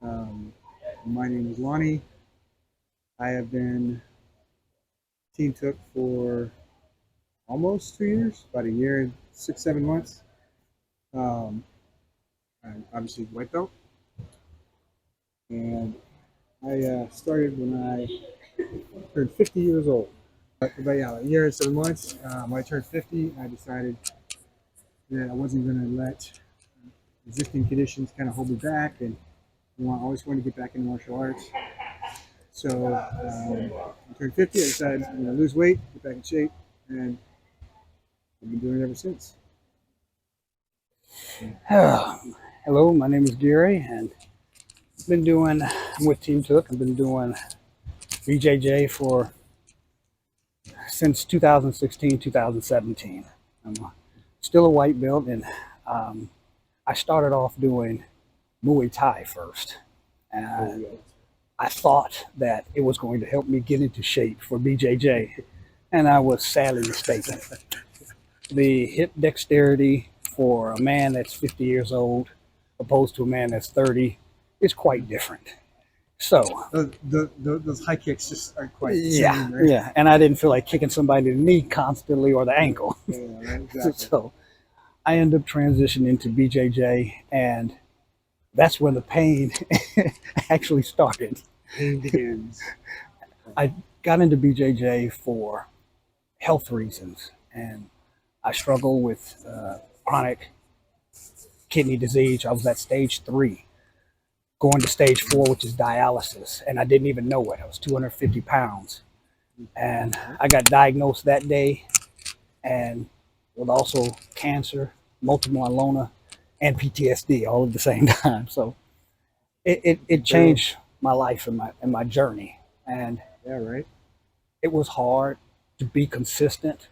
Um, my name is Lonnie. I have been Team Took for almost 2 years, about a year and 6, 7 months. Um, I'm obviously white belt, and I started when I turned 50 years old. But yeah, a year and 7 months. When I turned 50, I decided that I wasn't going to let existing conditions kind of hold me back, and I always wanted to get back into martial arts. So I turned 50. I decided I'm going to lose weight, get back in shape, and I've been doing it ever since. Hello, my name is Gary, and I'm with Team Took. I've been doing BJJ for since 2016, 2017. I'm still a white belt, and um, I started off doing Muay Thai first. And I thought that it was going to help me get into shape for BJJ, and I was sadly mistaken. The hip dexterity for a man that's 50 years old opposed to a man that's 30 is quite different. So, Those high kicks just aren't quite the yeah, same, right? yeah. And I didn't feel like kicking somebody in the knee constantly or the ankle. Yeah, right, exactly. So I ended up transitioning into BJJ, and that's when the pain actually started. Pain begins. I got into BJJ for health reasons, and I struggle with chronic kidney disease. I was at stage 3, going to stage 4, which is dialysis, and I didn't even know it. I was 250 pounds, and I got diagnosed that day, and with also cancer, multiple myeloma, and PTSD all at the same time. So it changed my life and my journey, and Yeah, right. it was hard to be consistent,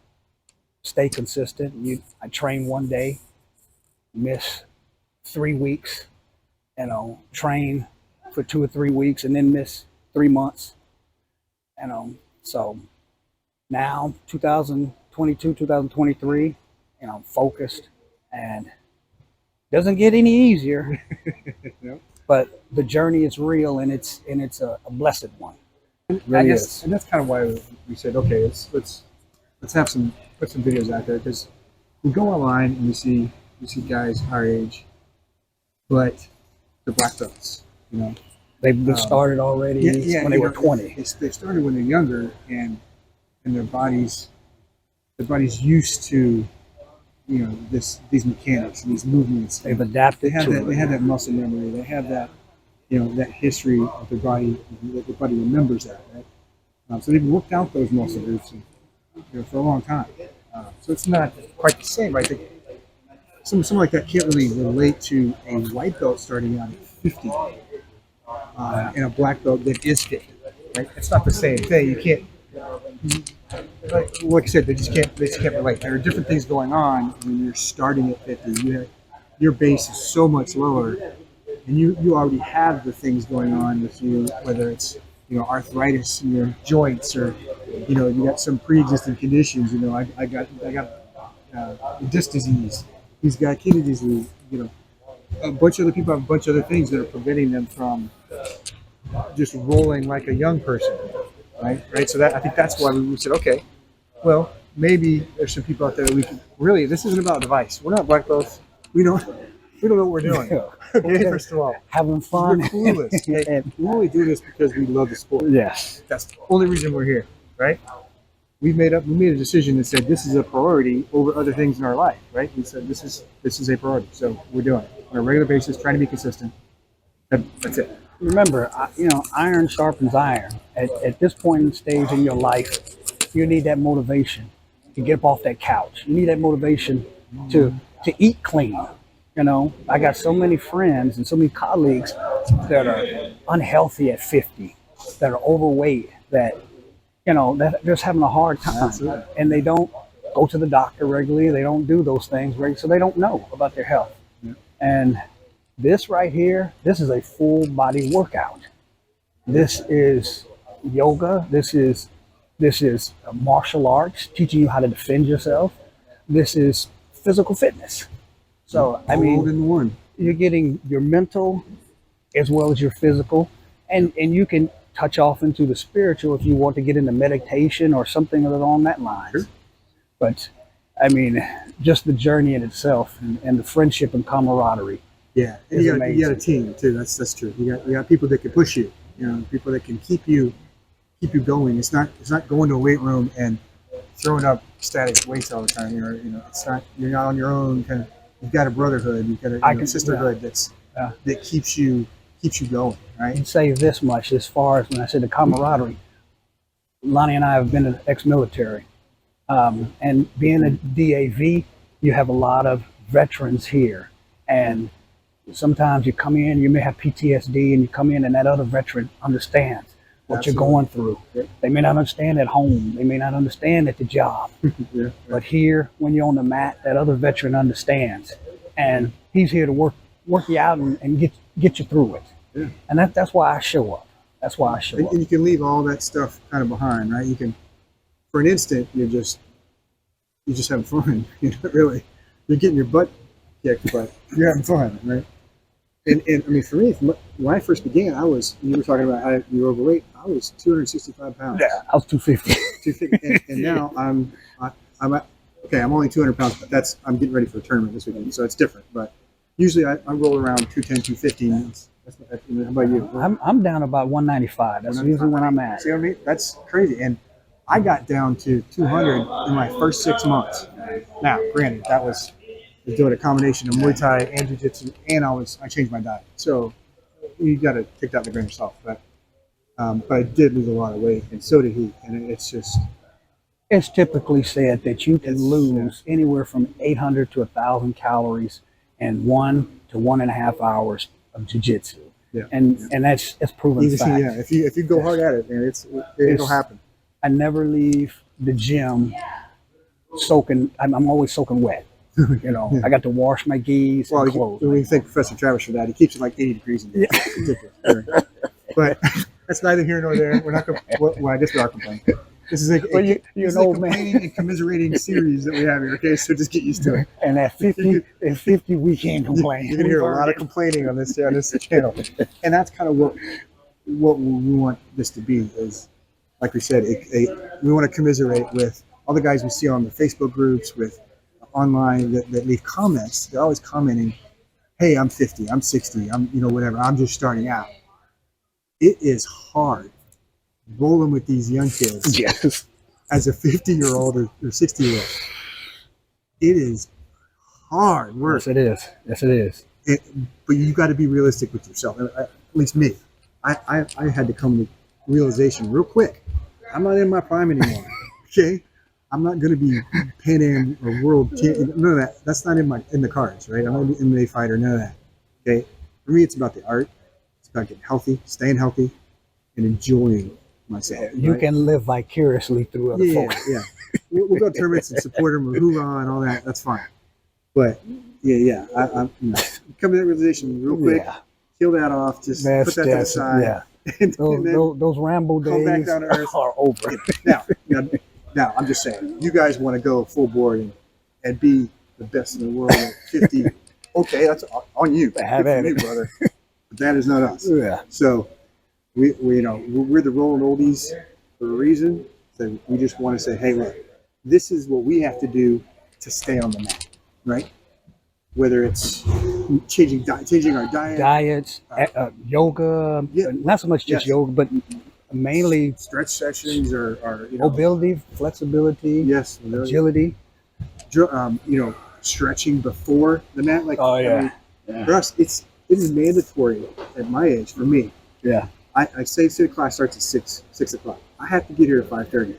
stay consistent. I train one day, miss 3 weeks, train for 2 or 3 weeks, and then miss 3 months. So now 2022, 2023, focused, and doesn't get any easier, Yep. but the journey is real, and it's a blessed one. And It really and is. that's kind of why we said, okay, let's have some put some videos out there because we go online and we see guys our age, but they're black belts, you know. They've started already Yeah, yeah. when they were 20. They started when they're younger, and their bodies used to these mechanics and these movements. They've adapted to it. They have that muscle memory. They have that that history of their body. Their body remembers that, right? So they've worked out those muscle groups for a long time. So it's not quite the same, right? Someone like that can't really relate to a white belt starting out at 50 and a black belt that is 50, right? It's not the same thing. You can't, like I said, they just can't relate. There are different things going on when you're starting at 50. Your base is so much lower, and you already have the things going on with you, whether it's arthritis in your joints or you got some pre-existing conditions. I got disc disease. He's got kidney disease. A bunch of other people have a bunch of other things that are preventing them from just rolling like a young person, right? Right. So that I think that's why we said, okay, well, maybe there's some people out there that we can really. This isn't about device. We're not black belts. We don't. We don't know what we're doing. Okay, first of all, Having we're fun. clueless. Okay? We only do this because we love the sport. Yes. That's the only reason we're here, right? We made a decision that said this is a priority over other things in our life, right? We said this is a priority, so we're doing it on a regular basis, trying to be consistent. That's it. Remember, iron sharpens iron. At this point in stage in your life, you need that motivation to get up off that couch. You need that motivation to eat clean. I got so many friends and so many colleagues that are unhealthy at 50, that are overweight, that that they're just having a hard time, and they don't go to the doctor regularly. They don't do those things regularly, so they don't know about their health. Yeah. And this right here, this is a full body workout. This is yoga. This is martial arts, teaching you how to defend yourself. This is physical fitness. So I All rolled mean, into one. you're getting your mental, as well as your physical, and you can touch off into the spiritual if you want to get into meditation or something along that lines. Sure. But I mean, just the journey in itself and the friendship and camaraderie. Yeah, and Is you got a amazing. team too. That's true. You got people that can push you. You know, people that can keep you going. It's not going to a weight room and throwing up static weights all the time. It's not. You're not on your own. Kind of. You've got a brotherhood. You've got a sisterhood that keeps you going. I Right. can say this much as far as when I said the camaraderie. Lonnie and I have been ex-military, and being a DAV, you have a lot of veterans here, and sometimes you come in, you may have PTSD, and you come in, and that other veteran understands what Absolutely. you're going through. Yep. They may not understand at home, they may not understand at the job, Yeah. but here, when you're on the mat, that other veteran understands, and he's here to work you out and get you through it. Yeah. And that's why I show up. That's why I show up. And you can leave all that stuff kind of behind, right? You can, for an instant, you're just having fun. You're not really, you're getting your butt kicked, but you're having fun, right? And I mean, for me, when I first began, you were talking about how you were overweight. I was 265 pounds. Yeah, I was 250. 250, and now I'm only 200 pounds, but I'm getting ready for a tournament this weekend, so it's different. But usually I roll around 210, 215. How about you? I'm down about 195. That's usually when I'm at. See what I mean? That's crazy. And I got down to 200 in my first 6 months. Now, granted, that was doing a combination of Muay Thai and Jiu-Jitsu, and I changed my diet. So you got to take that with a grain of salt. But I did lose a lot of weight, and so did he. And it's just. It's typically said that you can lose anywhere from 800 to 1,000 calories in 1 to 1.5 hours of jiu-jitsu. Yeah. And that's proven fact. Yeah, if you go hard at it, man, it'll happen. I never leave the gym soaking. I'm always soaking wet. Yeah. I got to wash my gis and clothes. We thank Professor Travis for that. He keeps it like 80 degrees in there. Yeah. It's ridiculous. But that's neither here nor there. We're not. Well, I guess we are complaining. This is you're an old man. complaining and commiserating series that we have here. Okay, so just get used to it. And at 50, we can't complain. You're gonna hear a lot of complaining on this channel, and that's kind of what we want this to be. Is like we said, we want to commiserate with all the guys we see on the Facebook groups, with online that leave comments. They're always commenting, "Hey, I'm 50, I'm 60, I'm whatever. I'm just starting out." It is hard rolling with these young kids. Yes. As a 50-year-old or 60-year-old, it is hard work. Yes, it is. Yes, it is. But you got to be realistic with yourself. At least me. I had to come to realization real quick. I'm not in my prime anymore. Okay, I'm not going to be Pan Am or World. None of that. That's not in the cards, right? I'm not an MMA fighter. None of that. Okay, for me, it's about the art. It's about getting healthy, staying healthy, and enjoying myself. You right? can live vicariously through other folks. Yeah. We'll go to tournaments and support them or hoorah and all that. That's fine. But I'm come to that realization real quick. Yeah. Kill that off. Just put that to the side. Yeah. And then Those Rambo come back days down to earth. are over. Now, I'm just saying, you guys want to go full board and be the best in the world at 50. Okay, that's on you. Have Good at for you, it. brother. But that is not us. Yeah. So we're the Rollin Oldies for a reason. So we just want to say, hey, look, this is what we have to do to stay on the mat, right? Whether it's changing our diet, Diets, yoga, not so much just yoga, but mainly stretch sessions or mobility, flexibility, yes, agility. Stretching before the mat. Like, Oh, yeah. I mean, for us, it is mandatory at my age. For me, Yeah. I say the class starts at 6 o'clock. I have to get here at 5:30.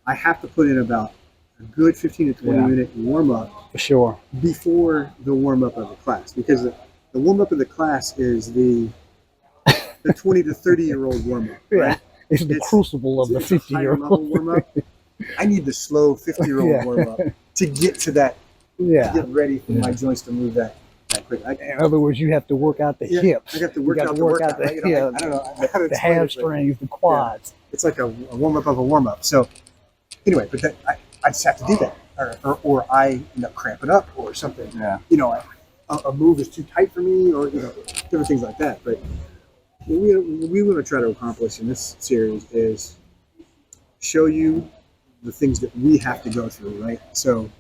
I have to put in about a good 15 to 20 minute warm up For sure. before the warm up of the class, because the warm up of the class is the 20 to 30-year-old warm up. Yeah. Right? It's the crucible of the It's a higher level 50-year-old. warm up. I need the slow 50-year-old Yeah. warm up to get to that. Yeah. Get ready for my joints to move that quick. In other words, you have to work out the hips. I got to work out the workout. right? I don't know how to the explain it, but hamstrings, the quads. it's like a warm up of a warm up. So anyway, but then I just have to do that, or I end up cramping up or something. Yeah. A move is too tight for me, or different things like that. But what we want to try to accomplish in this series is show you the things that we have to go through, right? So,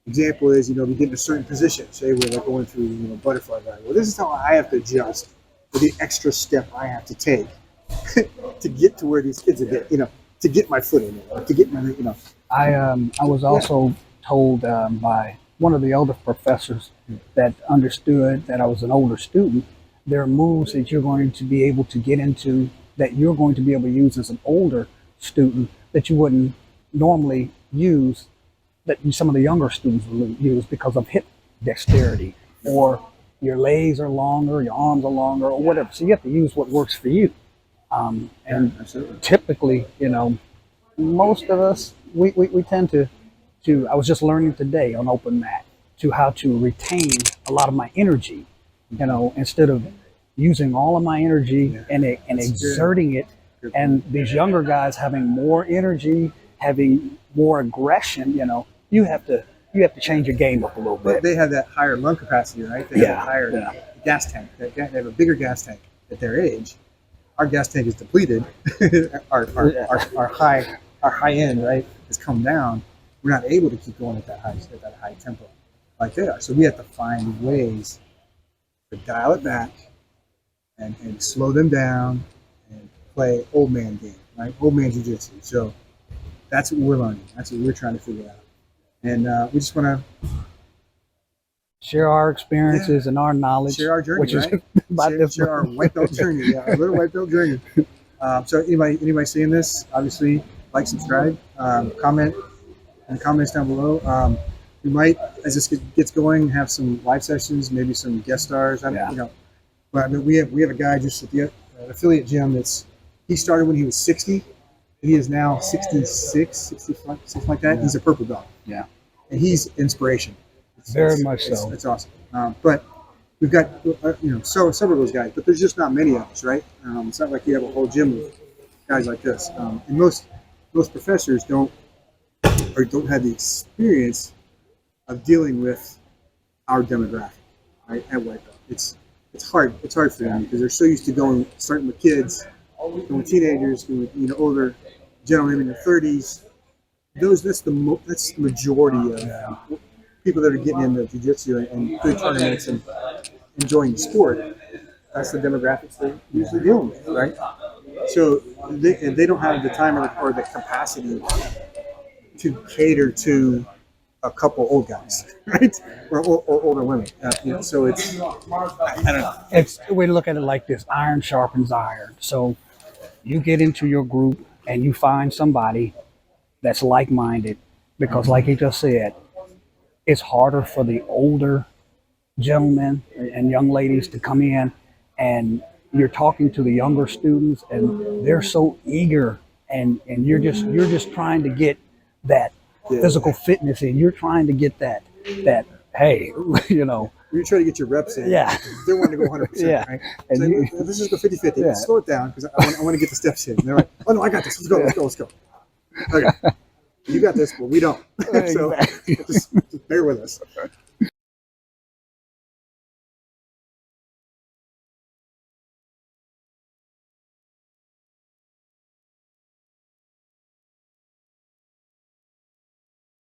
example is, we get in a certain position. Say we're like going through, butterfly dive. Well, this is how I have to adjust for the extra step I have to take to get to where these kids are getting, to get my foot in it, to get my. I was also told by one of the older professors that understood that I was an older student. There are moves that you're going to be able to get into that you're going to be able to use as an older student that you wouldn't normally use, that some of the younger students will use because of hip dexterity, or your legs are longer, your arms are longer, or whatever. So you have to use what works for you. And Absolutely. typically, most of us, we tend to, I was just learning today on open mat to how to retain a lot of my energy, instead of using all of my energy and exerting it. And these younger guys having more energy, having more aggression, you have to change your game up a little But bit. they have that higher lung capacity, right? They have a higher gas tank. They have a bigger gas tank at their age. Our gas tank is depleted. our high end, right, has come down. We're not able to keep going at that high tempo like they are. So we have to find ways to dial it back and slow them down and play old man game, right? Old man jiu-jitsu. So that's what we're learning. That's what we're trying to figure out. And we just want to Share our experiences and our knowledge, share our journey, which is right? about this. Share our white belt journey, our little white belt journey. So anybody seeing this, obviously like, subscribe, comment in the comments down below. We might, as this gets going, have some live sessions, maybe some guest stars. But I mean, we have a guy just at the affiliate gym he started when he was 60. He is now 66, 65, something like that. Yeah. He's a purple belt. Yeah. And he's inspiration. Very much so. It's awesome. But we've got, several of those guys, but there's just not many of us, right? It's not like you have a whole gym of guys like this. And most professors don't have the experience of dealing with our demographic, right? At white belt, it's hard for them because they're so used to starting with kids, going with teenagers, going with older gentlemen in their 30s. That's the majority of people that are getting into jiu-jitsu and good tournaments and enjoying the sport. That's the demographics they're usually dealing with, right? So they don't have the time or the capacity to cater to a couple old guys, right? Or older women. So it's, I don't know. We look at it like this: iron sharpens iron. So you get into your group and you find somebody that's like-minded, because like he just said, it's harder for the older gentlemen and young ladies to come in, and you're talking to the younger students and they're so eager, and you're just trying to get that physical fitness in. You're trying to get that hey, You try to get your reps in. Yeah. They want to go 100%, Yeah. right? And So let's just go 50-50. Yeah. Slow it down because I want to get the steps in. And they're like, oh, no, I got this. Let's go. Okay. You got this, but we don't. So Exactly. just bear with us.